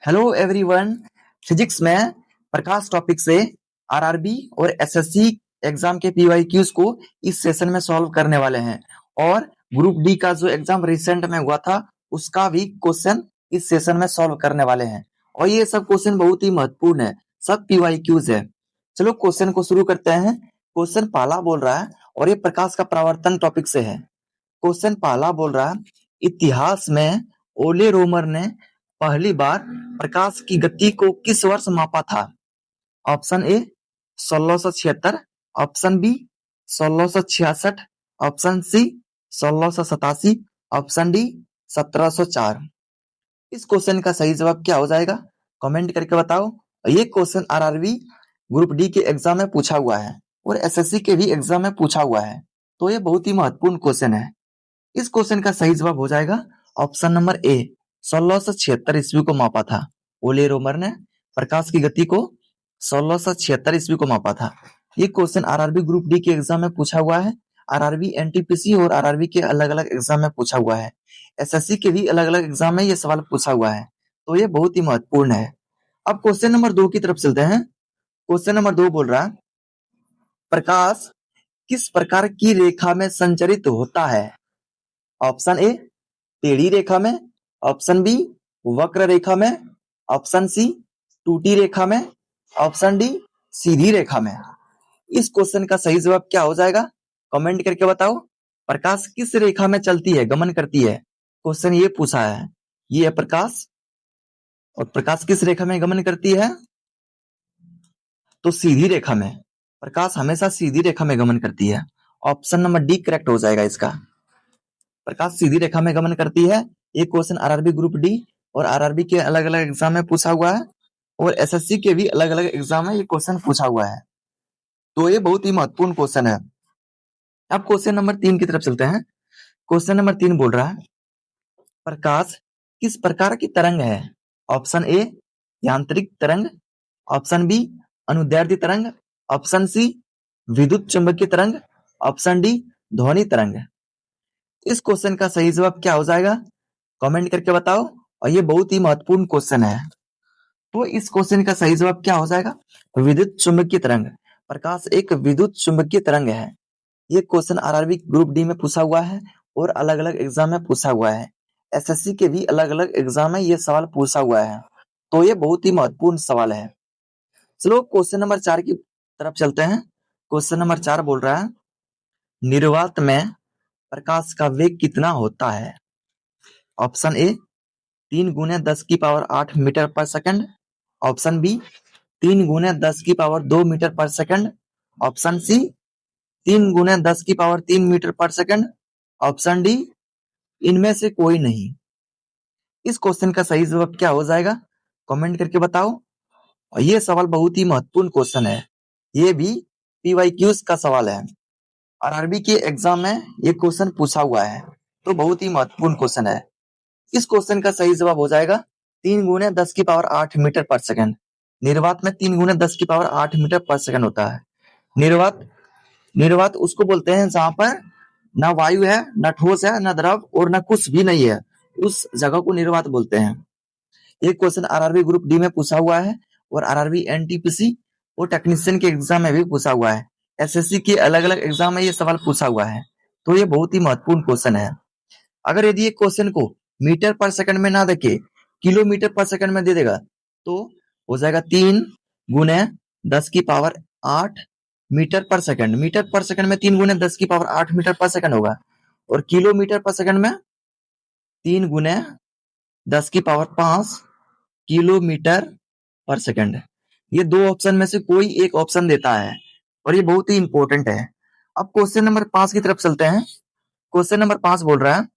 Hello everyone. Physics में प्रकाश topic से RRB और एसएससी एग्जाम के पीवाईक्यूज को इस सेशन में सॉल्व करने वाले हैं और ग्रुप डी का जो एग्जाम रिसेंट में हुआ था उसका भी क्वेश्चन इस सेशन में सॉल्व करने वाले हैं और ये सब क्वेश्चन बहुत ही महत्वपूर्ण है, सब पीवाईक्यूज है। चलो क्वेश्चन को शुरू करते हैं। क्वेश्चन पहला बोल रहा है और ये प्रकाश का परावर्तन टॉपिक से है। क्वेश्चन पहला बोल रहा है, इतिहास में ओले रोमर ने पहली बार प्रकाश की गति को किस वर्ष मापा था? Option A 1676, option B 1666, option C 1687, option D 1704। इस क्वेश्चन का सही जवाब क्या हो जाएगा? कमेंट करके बताओ। ये क्वेश्चन आरआरबी ग्रुप डी के एग्जाम में पूछा हुआ है और एसएससी के भी एग्जाम में पूछा हुआ है, तो ये बहुत ही महत्वपूर्ण क्वेश्चन है। इस क्वेश्चन का सही जवाब हो जाएगा ऑप्शन नंबर ए, 1676 ईस्वी को मापा था। ओले रोमर ने प्रकाश की गति को 1676 ईस्वी को मापा था। ये क्वेश्चन आरआरबी ग्रुप डी के एग्जाम में पूछा हुआ है, आरआरबी एनटीपीसी और आरआरबी के अलग अलग एग्जाम में पूछा हुआ है, एसएससी के भी अलग अलग एग्जाम में ये सवाल पूछा हुआ है, तो ये बहुत ही महत्वपूर्ण है। अब क्वेश्चन नंबर 2 की तरफ चलते हैं। क्वेश्चन नंबर 2 बोल रहा है, प्रकाश किस प्रकार की रेखा में संचरित होता है? ऑप्शन ए टेढ़ी रेखा में, ऑप्शन बी वक्र रेखा में, ऑप्शन सी टूटी रेखा में, ऑप्शन डी सीधी रेखा में। इस क्वेश्चन का सही जवाब क्या हो जाएगा? कमेंट करके बताओ। प्रकाश किस रेखा में चलती है, गमन करती है? क्वेश्चन ये पूछा है, ये है प्रकाश और प्रकाश किस रेखा में गमन करती है? तो सीधी रेखा में। प्रकाश हमेशा सीधी रेखा में गमन करती है। ऑप्शन नंबर डी करेक्ट हो जाएगा इसका। प्रकाश सीधी रेखा में गमन करती है। ये क्वेश्चन आरआरबी ग्रुप डी और आरआरबी के अलग अलग एग्जाम में पूछा हुआ है और एसएससी के भी अलग अलग एग्जाम में ये क्वेश्चन पूछा हुआ है, तो ये बहुत ही महत्वपूर्ण क्वेश्चन है। अब क्वेश्चन नंबर 3 की तरफ चलते हैं। क्वेश्चन नंबर 3 बोल रहा है, प्रकाश किस प्रकार की तरंग है? ऑप्शन ए यांत्रिक तरंग, ऑप्शन बी अनुदैर्ध्य तरंग, ऑप्शन सी विद्युत चुंबकीय तरंग, ऑप्शन डी ध्वनि तरंग। इस क्वेश्चन का सही जवाब क्या हो जाएगा? कमेंट करके बताओ और ये बहुत ही महत्वपूर्ण क्वेश्चन है, तो इस क्वेश्चन का सही जवाब क्या हो जाएगा? विद्युत चुंबकीय तरंग। प्रकाश एक विद्युत चुंबकीय तरंग है। ये क्वेश्चन आरआरबी ग्रुप डी में पूछा हुआ है और अलग अलग एग्जाम में पूछा हुआ है, एसएससी के भी अलग अलग एग्जाम में ये सवाल पूछा हुआ है, तो ये बहुत ही महत्वपूर्ण सवाल है। चलो क्वेश्चन नंबर 4 की तरफ चलते हैं। क्वेश्चन नंबर 4 बोल रहा है, निर्वात में प्रकाश का वेग कितना होता है? ऑप्शन ए 3 गुने 10 की पावर 8 मीटर पर सेकंड, ऑप्शन बी 3 गुने 10 की पावर 2 मीटर पर सेकंड, ऑप्शन सी 3 गुने 10 की पावर 3 मीटर पर सेकंड, ऑप्शन डी इनमें से कोई नहीं। इस क्वेश्चन का सही जवाब क्या हो जाएगा? कमेंट करके बताओ। और ये सवाल बहुत ही महत्वपूर्ण क्वेश्चन है, ये भी पीवाईक्यूज का सवाल है, आरआरबी के एग्जाम में ये क्वेश्चन पूछा हुआ है, तो बहुत ही महत्वपूर्ण क्वेश्चन है। इस क्वेश्चन का सही जवाब हो जाएगा 3 गुने 10 की पावर 8 मीटर पर सेकंड। निर्वात में 3 गुने 10 की पावर 8 मीटर पर सेकंड होता है। निर्वात निर्वात उसको बोलते हैं जहां पर ना वायु है, ना ठोस है, ना द्रव और ना कुछ भी नहीं है, उस जगह को निर्वात बोलते हैं। ये क्वेश्चन आरआरबी ग्रुप डी में पूछा हुआ है और आरआरबी एनटीपीसी और टेक्नीशियन के एग्जाम में भी पूछा हुआ है, एसएससी के अलग अलग एग्जाम में ये सवाल पूछा हुआ है, तो ये बहुत ही महत्वपूर्ण क्वेश्चन है। अगर यदि ये क्वेश्चन को मीटर पर सेकंड में ना देके किलोमीटर पर सेकंड में दे देगा तो हो जाएगा 3 गुने 10 की पावर 8 मीटर पर सेकंड। मीटर पर सेकंड में 3 गुने 10 की पावर 8 मीटर पर सेकंड होगा और किलोमीटर पर सेकंड में 3 गुने 10 की पावर 5 किलोमीटर पर सेकंड। ये दो ऑप्शन में से कोई एक ऑप्शन देता है और ये बहुत ही इंपॉर्टेंट है। अब क्वेश्चन नंबर 5 की तरफ चलते हैं। क्वेश्चन नंबर 5 बोल रहा है,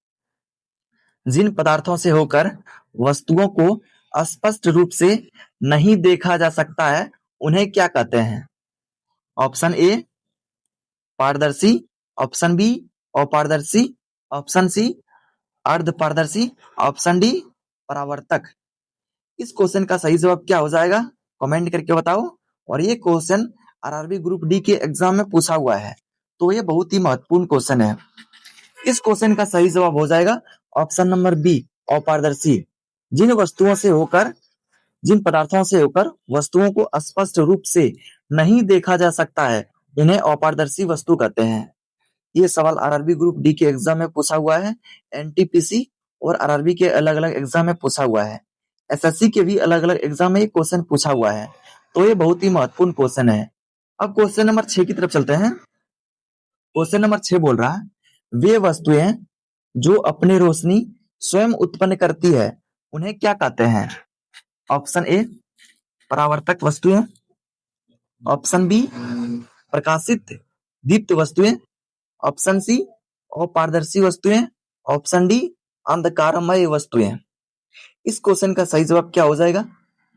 जिन पदार्थों से होकर वस्तुओं को स्पष्ट रूप से नहीं देखा जा सकता है उन्हें क्या कहते हैं? ऑप्शन ए पारदर्शी, ऑप्शन बी अपारदर्शी, ऑप्शन सी अर्धपारदर्शी, ऑप्शन डी परावर्तक। इस क्वेश्चन का सही जवाब क्या हो जाएगा? कमेंट करके बताओ। और ये क्वेश्चन आरआरबी ग्रुप डी के एग्जाम में पूछा हुआ है, तो ये बहुत ही महत्वपूर्ण क्वेश्चन है। इस क्वेश्चन का सही जवाब हो जाएगा ऑप्शन नंबर बी अपारदर्शी। जिन वस्तुओं से होकर जिन पदार्थों से होकर वस्तुओं को स्पष्ट रूप से नहीं देखा जा सकता है उन्हें अपारदर्शी वस्तु कहते हैं। ये सवाल आरआरबी ग्रुप डी के एग्जाम में पूछा हुआ है, एनटीपीसी और आरआरबी के अलग अलग एग्जाम में पूछा हुआ है, एसएससी के भी अलग अलग एग्जाम में ये क्वेश्चन पूछा हुआ है, तो ये बहुत ही महत्वपूर्ण क्वेश्चन है। अब क्वेश्चन नंबर 6 की तरफ चलते हैं। क्वेश्चन नंबर 6 बोल रहा है वे वस्तुएं जो अपनी रोशनी स्वयं उत्पन्न करती है उन्हें क्या कहते हैं? ऑप्शन ए परावर्तक वस्तुएं, ऑप्शन बी प्रकाशित दीप्त वस्तुएं, ऑप्शन सी अपारदर्शी वस्तुएं, ऑप्शन डी अंधकारमय वस्तुएं। इस क्वेश्चन का सही जवाब क्या हो जाएगा?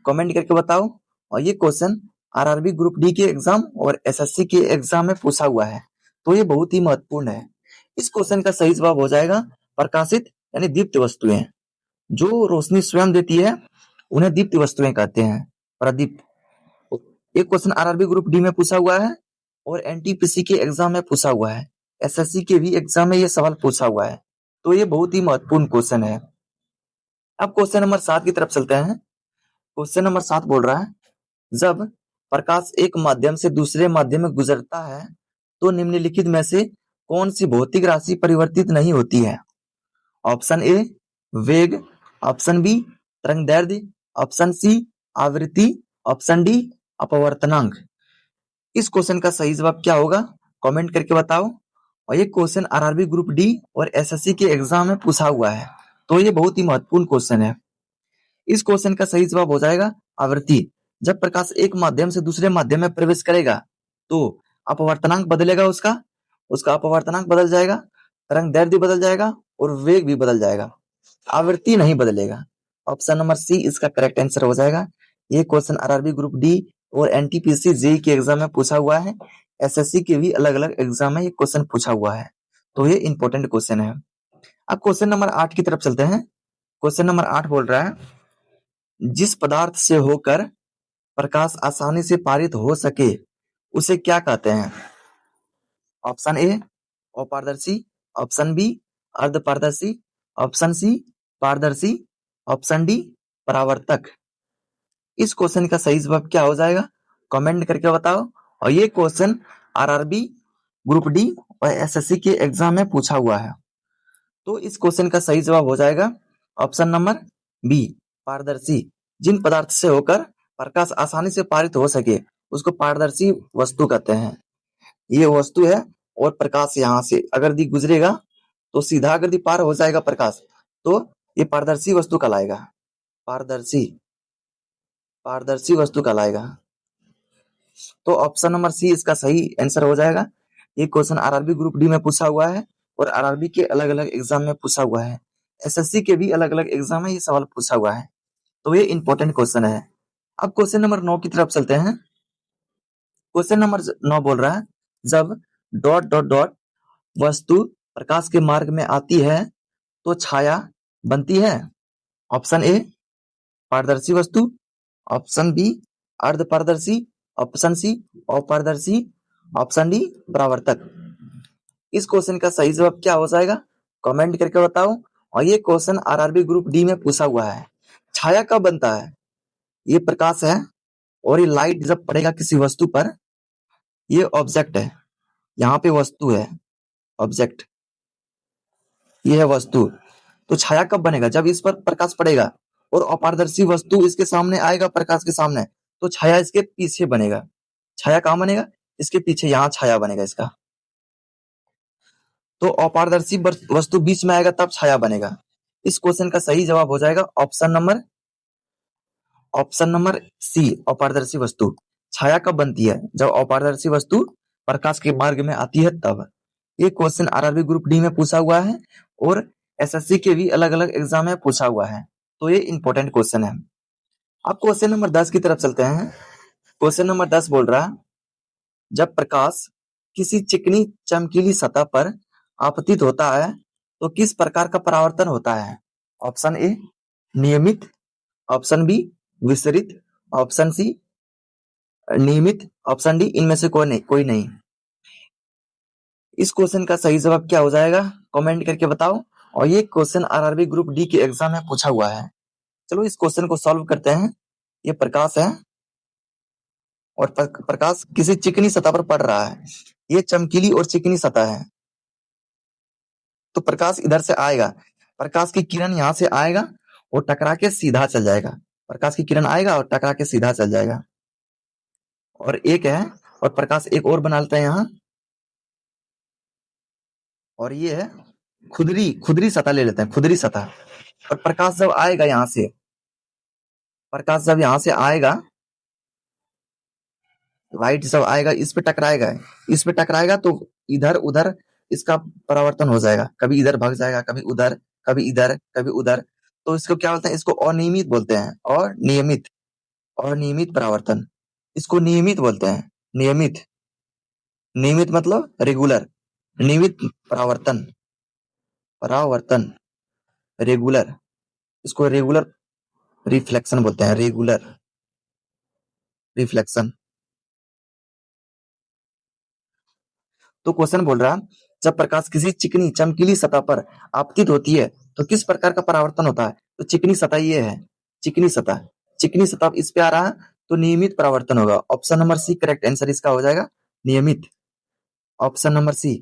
कमेंट करके बताओ। और ये क्वेश्चन आरआरबी ग्रुप डी के एग्जाम और एसएससी के एग्जाम में पूछा हुआ है, तो ये बहुत ही महत्वपूर्ण है। इस क्वेश्चन का सही जवाब हो जाएगा प्रकाशित यानी दीप्त वस्तुएं। जो रोशनी स्वयं देती है उन्हें दीप्त वस्तुएं कहते हैं, प्रदीप्त। एक क्वेश्चन आरआरबी ग्रुप डी में पूछा हुआ है और एनटीपीसी के एग्जाम में पूछा हुआ है, एसएससी के भी एग्जाम में ये सवाल पूछा हुआ है, तो ये बहुत ही महत्वपूर्ण क्वेश्चन है। अब क्वेश्चन नंबर 7 की तरफ चलते हैं। क्वेश्चन नंबर 7 बोल रहा है जब प्रकाश एक माध्यम से दूसरे माध्यम में गुजरता है तो निम्नलिखित में से कौन सी भौतिक राशि परिवर्तित नहीं होती है? ऑप्शन ए वेग, ऑप्शन बी तरंगदैर्ध्य, ऑप्शन सी आवृत्ति, ऑप्शन डी अपवर्तनांक। इस क्वेश्चन का सही जवाब क्या होगा? कमेंट करके बताओ। और ये क्वेश्चन आरआरबी ग्रुप डी और एसएससी के एग्जाम में पूछा हुआ है, तो ये बहुत ही महत्वपूर्ण क्वेश्चन है। इस क्वेश्चन का सही जवाब हो जाएगा आवृत्ति। जब प्रकाश एक माध्यम से दूसरे माध्यम में प्रवेश करेगा तो अपवर्तनांक बदलेगा, उसका अपवर्तनांक बदल जाएगा, तरंगदैर्ध्य बदल जाएगा और वेग भी बदल जाएगा, आवृत्ति नहीं बदलेगा। ऑप्शन नंबर सी इसका करेक्ट आंसर हो जाएगा। ये क्वेश्चन आरआरबी ग्रुप डी और एनटीपीसी जेईई के एग्जाम में पूछा हुआ है, एसएससी के भी अलग अलग एग्जाम में ये क्वेश्चन पूछा हुआ है, तो ये इंपॉर्टेंट क्वेश्चन है। अब क्वेश्चन नंबर 8 की तरफ चलते हैं। क्वेश्चन नंबर 8 बोल रहा है जिस पदार्थ से होकर प्रकाश आसानी से पारित हो सके उसे क्या कहते हैं? ऑप्शन ए अपारदर्शी, ऑप्शन बी अर्धपारदर्शी, ऑप्शन सी पारदर्शी, ऑप्शन डी परावर्तक। इस क्वेश्चन का सही जवाब क्या हो जाएगा? कमेंट करके बताओ। और ये क्वेश्चन आरआरबी ग्रुप डी और एसएससी के एग्जाम में पूछा हुआ है, तो इस क्वेश्चन का सही जवाब हो जाएगा ऑप्शन नंबर बी पारदर्शी। जिन पदार्थ से होकर प्रकाश आसानी से पारित हो सके उसको पारदर्शी वस्तु कहते हैं। ये वस्तु है और प्रकाश यहाँ से अगर दी गुजरेगा तो सीधा अगर दी पार हो जाएगा प्रकाश तो ये पारदर्शी वस्तु कहलाएगा, पारदर्शी वस्तु कहलाएगा। तो ऑप्शन नंबर सी इसका सही आंसर हो जाएगा। ये क्वेश्चन आरआरबी ग्रुप डी में पूछा हुआ है और आरआरबी के अलग अलग एग्जाम में पूछा हुआ है, एसएससी के भी अलग अलग एग्जाम में ये सवाल पूछा हुआ है, तो ये इंपॉर्टेंट क्वेश्चन है। अब क्वेश्चन नंबर 9 की तरफ चलते हैं। क्वेश्चन नंबर 9 बोल रहा है जब डॉट डॉट डॉट वस्तु प्रकाश के मार्ग में आती है तो छाया बनती है। ऑप्शन ए पारदर्शी वस्तु, ऑप्शन बी अर्धपारदर्शी, ऑप्शन सी अपारदर्शी, ऑप्शन डी परावर्तक। इस क्वेश्चन का सही जवाब क्या हो जाएगा? कमेंट करके बताओ। और ये क्वेश्चन आरआरबी ग्रुप डी में पूछा हुआ है। छाया कब बनता है? ये प्रकाश है और ये लाइट जब पड़ेगा किसी वस्तु पर, ये ऑब्जेक्ट है, यहाँ पे वस्तु है, ऑब्जेक्ट ये है वस्तु, तो छाया कब बनेगा? जब इस पर प्रकाश पड़ेगा और अपारदर्शी वस्तु इसके सामने आएगा प्रकाश के सामने, तो छाया इसके पीछे बनेगा। छाया कहाँ बनेगा? इसके पीछे, यहाँ छाया बनेगा इसका। तो अपारदर्शी वस्तु बीच में आएगा तब छाया बनेगा। इस क्वेश्चन का सही जवाब हो जाएगा ऑप्शन नंबर सी अपारदर्शी वस्तु। छाया कब बनती है? जब अपारदर्शी वस्तु प्रकाश के मार्ग में आती है तब। ये क्वेश्चन आरआरबी ग्रुप डी में पूछा हुआ है और एसएससी के भी अलग अलग एग्जाम में पूछा हुआ है, तो ये इंपॉर्टेंट क्वेश्चन है। अब क्वेश्चन नंबर 10 की तरफ चलते हैं। क्वेश्चन नंबर 10 बोल रहा है जब प्रकाश किसी चिकनी चमकीली सतह पर आपतित होता है तो किस प्रकार का परावर्तन होता है? ऑप्शन ए नियमित, ऑप्शन बी विसरित, ऑप्शन सी नियमित, ऑप्शन डी इनमें से कोई नहीं। इस क्वेश्चन का सही जवाब क्या हो जाएगा? कमेंट करके बताओ। और ये क्वेश्चन आरआरबी ग्रुप डी के एग्जाम में पूछा हुआ है। चलो इस क्वेश्चन को सॉल्व करते हैं। ये प्रकाश है और प्रकाश किसी चिकनी सतह पर पड़ रहा है। ये चमकीली और चिकनी सतह है, तो प्रकाश इधर से आएगा, प्रकाश की किरण यहाँ से आएगा और टकरा के सीधा चल जाएगा। प्रकाश की किरण आएगा और टकरा के सीधा चल जाएगा। और एक है, और प्रकाश एक और बना लेते हैं यहाँ, और ये है खुदरी सतह ले लेते हैं, खुदरी सतह। और प्रकाश जब आएगा यहाँ से, प्रकाश जब यहाँ से आएगा, लाइट जब आएगा इस पे टकराएगा, इस पे टकराएगा तो इधर उधर इसका परावर्तन हो जाएगा, कभी इधर भाग जाएगा, कभी उधर, कभी इधर, कभी उधर। तो इसको क्या बोलते हैं? इसको अनियमित बोलते हैं, और अनियमित परावर्तन, इसको नियमित बोलते हैं। नियमित मतलब रेगुलर, नियमित परावर्तन रेगुलर, इसको रेगुलर रिफ्लेक्शन बोलते हैं, रेगुलर रिफ्लेक्शन। तो क्वेश्चन बोल रहा, जब प्रकाश किसी चिकनी चमकीली सतह पर आपतित होती है तो किस प्रकार का परावर्तन होता है? तो चिकनी सतह ये है, चिकनी सतह इस पे आ रहा है तो नियमित परावर्तन होगा। Option number C correct answer इसका हो जाएगा, नियमित। ऑप्शन नंबर सी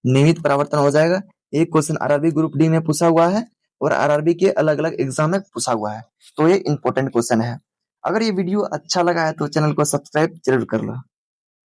नियमित परावर्तन हो जाएगा। एक क्वेश्चन आरआरबी ग्रुप डी में पूछा हुआ है और आरआरबी के अलग अलग एग्जाम में पूछा हुआ है, तो ये इंपॉर्टेंट क्वेश्चन है। अगर ये वीडियो अच्छा लगा है तो चैनल को सब्सक्राइब जरूर कर लो।